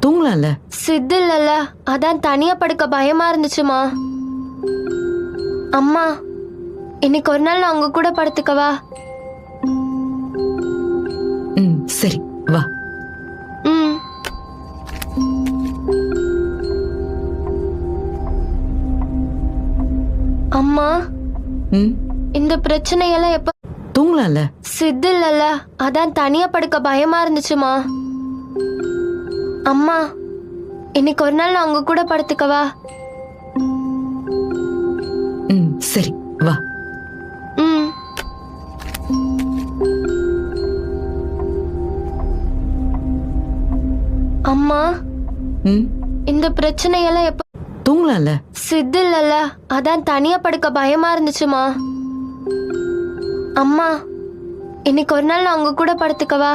தூங்கலாம்ல. சித்து இல்லல்ல, அதான் தனியா படுக்க பயமா இருந்துச்சுமா. அம்மா, இன்னைக்கு ஒரு நாள் நான் உங்க கூட படுத்துக்கவா? சரி வா. ம். அம்மா, இந்த பிரச்சனையெல்லாம் எப்ப? தூங்கலாம்ல. சித்து இல்லல்ல, அதான் தனியா படுக்க பயமா இருந்துச்சுமா. அம்மா, இன்னைக்கு ஒரு நாள் நான் உங்க கூட படுத்துக்கவா? சரி வா. ம். அம்மா, இந்த பிரச்சனையெல்லாம் எப்ப? தூங்கலாம்ல. சித்து இல்லல்ல, அதான் தனியா படுக்க பயமா இருந்துச்சுமா. அம்மா, இன்னைக்கு ஒரு நாள் நான் உங்க கூட படுத்துக்கவா?